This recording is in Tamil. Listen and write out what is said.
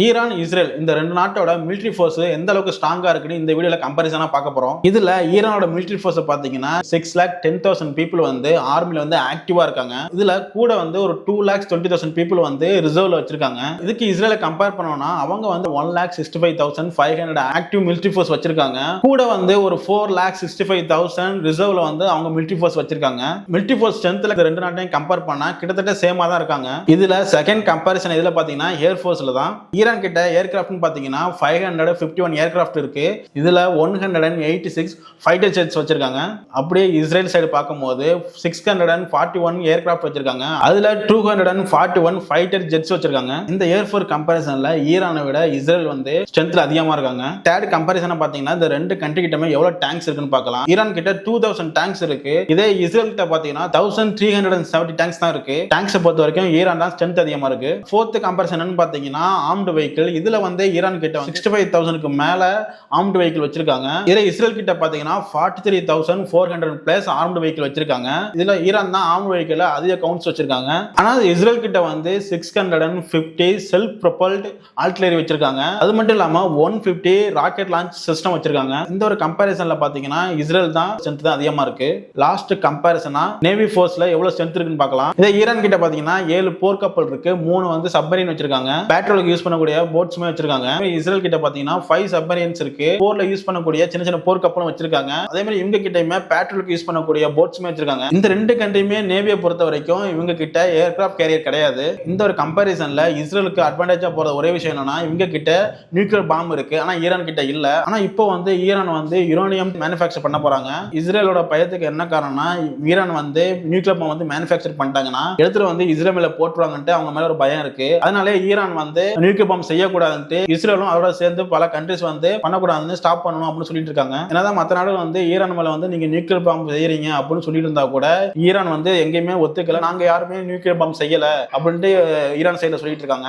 ஈரான், இஸ்ரேல் இந்த ரெண்டு நாட்டோட மிலிட்டரி ஃபோர்ஸ் எந்த அளவுக்கு ஸ்ட்ராங்கா இருக்குன்னு இந்த வீடியோல கம்பேரிசனா பார்க்க போறோம். இதுல ஈரானோட மிலிட்டரி ஃபோர்ஸ் பாத்தீங்கன்னா 6,10,000 பீப்புள் வந்து ஆர்மில வந்து ஆக்டிவா இருக்காங்க. இதுல கூட வந்து ஒரு 2,20,000 பீப்புள் வந்து ரிசர்வ்ல வச்சிருக்காங்க. இதுக்கு இஸ்ரேலை கம்பேர் பண்ணோம்னா அவங்க வந்து 1,65,500 ஆக்டிவ் மிலிட்டரி ஃபோர்ஸ் வச்சிருக்காங்க. கூட வந்து ஒரு 4,65,000 ரிசர்வ்ல வந்து அவங்க மிலிட்டரி ஃபோர்ஸ் வச்சிருக்காங்க. மிலிட்டரி ஃபோர்ஸ் ஸ்ட்ரென்த்ல ரெண்டு நாட்டையும் கம்பேர் பண்ணா கிட்டத்தட்ட சேமா தான் இருக்காங்க. இதுல செகண்ட் கம்பேரிசன் இதுல பாத்தீங்கன்னா ஏர் ஃபோர்ஸ்ல தான். ஈரான் கிட்ட ஏர்கிராஃப்ட் பாத்தீங்கன்னா 551 ஏர்கிராஃப்ட் இருக்கு. இதுல 186 ஃபைட்டர் ஜெட்ஸ் வச்சிருக்காங்க. அப்படியே இஸ்ரேல் சைடு பார்க்கும்போது 641 ஏர்கிராஃப்ட் வச்சிருக்காங்க. அதுல 241 ஃபைட்டர் ஜெட்ஸ் வச்சிருக்காங்க. இந்த ஏர்ஃபோர்ஸ் கம்பேரிசன்ல ஈரானை விட இஸ்ரேல் வந்து ஸ்ட்ரென்த்ல அதிகமா இருக்காங்க. தேர்ட் கம்பேரிசன் பாத்தீங்கன்னா இந்த ரெண்டு கண்ட்ரி கிட்டமே எவ்வளவு டேங்க்ஸ் இருக்குன்னு பார்க்கலாம். ஈரான் கிட்ட 2000 டேங்க்ஸ் இருக்கு. இதே இஸ்ரேல் கிட்ட பாத்தீங்கன்னா 1370 டேங்க்ஸ் தான் இருக்கு. டேங்க்ஸ் பொறுத்த வரைக்கும் ஈரான் தான் ஸ்ட்ரென்த் அதிகமா இருக்கு. ஃபோர்த் கம்பேரிசன் பாத்தீங்கன்னா ஆர்ம்டு வெஹிக்கிள். இதுல வந்து ஈரான் கிட்ட 65,000க்கு மேல ஆர்ம்டு வெஹிக்கிள் வச்சிருக்காங்க. இதுல இஸ்ரேல் கிட்ட பாத்தீங்கன்னா 43,400 பிளஸ் ஆர்ம்டு வெஹிக்கிள் வச்சிருக்காங்க. இதுல ஈரான் தான் ஆர்ம்டு வெஹிக்கிள் அதிக கவுண்ட்ஸ் வச்சிருக்காங்க. ஆனா இஸ்ரேல் கிட்ட வந்து 650 செல்ஃப் ப்ரொபல்ட் ஆர்ட்டிலரி வச்சிருக்காங்க. அது மட்டும் இல்லாம 150 ராக்கெட் லான்ச் சிஸ்டம் வச்சிருக்காங்க. இந்த ஒரு கம்பேரிசன்ல பாத்தீங்கன்னா இஸ்ரேல் தான் ஸ்ட்ரென்த் தான் அதிகமா இருக்கு. லாஸ்ட் கம்பேரிசனா நேவி ஃபோர்ஸ்ல எவ்வளவு ஸ்ட்ரென்த் இருக்குன்னு பார்க்கலாம். இதே ஈரான் கிட்ட பாத்தீங்கன்னா 7 போர்க்கப்பல் இருக்கு. 3 வந்து சப்மரீன் வச்சிருக்காங்க. பேட்ரோலுக்கு யூஸ் பண்ணக்கூடிய போட்ஸ்மே வச்சிருக்காங்க. இஸ்ரேல் கிட்ட பாத்தீங்கன்னா 5 சப்மரீன்ஸ் இருக்கு. போர்ல யூஸ் பண்ணக்கூடிய சின்ன சின்ன போர்க்கப்பலும் வச்சிருக்காங்க. அதே மாதிரி இவங்க கிட்டயுமே பேட்ரோலுக்கு யூஸ் பண்ணக்கூடிய போட்ஸ்மே வச்சிருக்காங்க. இந்த ரெண்டு கண்ட்ரியுமே நேவியை பொறுத்த வரைக்கும் இவங்க கிட்ட ஏர்கிராஃப்ட் கேரியர் கிடையாது. இந்த ஒரு கம்பேரிசன்ல இஸ்ரேலுக்கு அட்வான்டேஜா போற ஒரே விஷயம் என்னன்னா இவங்க கிட்ட நியூக்ளியர் பாம் இருக்கு. ஆனா ஈரான் கிட்ட இல்ல. ஆனா இப்போ வந்து ஈரான் வந்து யுரேனியம் மேனுஃபேக்சர் பண்ண போறாங்க. இஸ்ரேலோட பயத்துக்கு என்ன காரணம்னா ஈரான் வந்து நியூக்ளியர் பாம் வந்து மேனுஃபேக்சர் பண்ணிட்டாங்கன்னா எடுத்துட்டு வந்து இஸ்ரேல் மேல போட்டுருவாங்கன்ட்டு அவங்க மேல ஒரு பயம் இருக்கு. அதனால ஈரான் வந்து நியூக்ளியர் பாம் செய்யக்கூடாதுன்ட்டு இஸ்ரேலும் அதோட சேர்ந்து பல கண்ட்ரிஸ் வந்து பண்ணக்கூடாதுன்னு ஸ்டாப் பண்ணணும் அப்படின்னு சொல்லிட்டு இருக்காங்க. என்னதான் மற்ற நாடுகள் வந்து ஈரான் மேல வந்து நீங்க நியூக்ளியர் பாம் செய்யறீங்க அப்படின்னு சொல்லிட்டு இருந்தா கூட ஈரான் வந்து எங்கேயுமே ஒத்துக்கல. நாங்க யாருமே நியூக்ளியர் பாம் செய்யல அப்படின்ட்டு ஈரான் சைடுல சொல்லிட்டு இருக்காங்க.